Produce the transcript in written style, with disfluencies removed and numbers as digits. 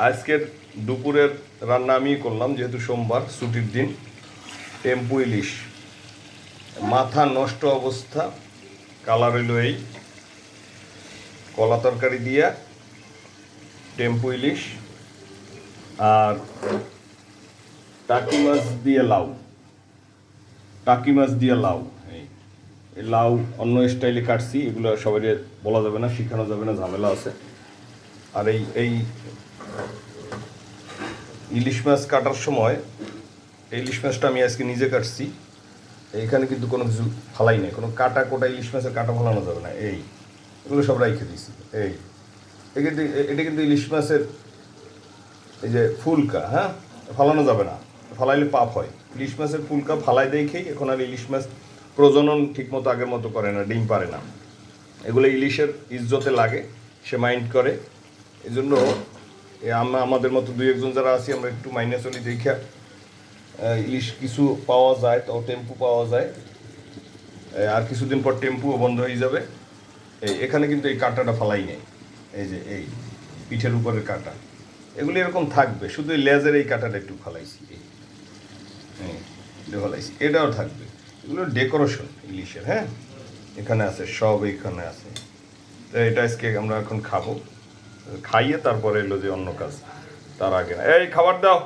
আজকের দুপুরের রান্না আমি করলাম, যেহেতু সোমবার ছুটির দিন। টেম্পু ইলিশ, মাথা নষ্ট অবস্থা, কালার হইল এই। কলা তরকারি দিয়া টেম্পু ইলিশ আর টাকি মাছ দিয়ে লাউ। টাকি মাছ দিয়ে লাউ, এই লাউ অন্য স্টাইলে কাটছি, এগুলো সবাই বলা যাবে না, শিখানো যাবে না, ঝামেলা আছে। আর এই এই ইলিশ মাছ কাটার সময়, এই ইলিশ মাছটা আমি আজকে নিজে কাটছি। এইখানে কিন্তু কোনো কিছু ফালাই নাই, কোনো কাটা কোটা ইলিশ মাছের কাটা ফালানো যাবে না। এগুলো সব রাইখে দিয়েছি। এটা কিন্তু ইলিশ মাছের এই যে ফুলকা, হ্যাঁ, ফালানো যাবে না, ফালাইলে পাপ হয়। ইলিশ মাছের ফুলকা ফালাই দেখেই এখন আর ইলিশ মাছ প্রজনন ঠিকমতো আগের মতো করে না, ডিম পারে না। এগুলো ইলিশের ইজ্জতে লাগে, সে মাইন্ড করে। এই জন্য আমাদের মতো দুই একজন যারা আছি, আমরা একটু মাইনে চলি দেখা ইলিশ কিছু পাওয়া যায়, তো টেম্পু পাওয়া যায়। আর কিছুদিন পর টেম্পুও বন্ধ হয়ে যাবে। এখানে কিন্তু এই কাঁটাটা ফালাই নেই, এই যে এই পিঠের উপরের কাঁটা, এগুলি এরকম থাকবে, শুধু এই লেজের এই কাঁটাটা একটু ফালাইছি, ফালাইছি, এটাও থাকবে। এগুলো ডেকোরেশন ইলিশের, হ্যাঁ, এখানে আছে, সব এখানে আছে। তো এটা আজকে আমরা এখন খাবো, খাইয়ে তারপরে এলো যে অন্য কাজ, তার আগে না। এই খাবার দাও।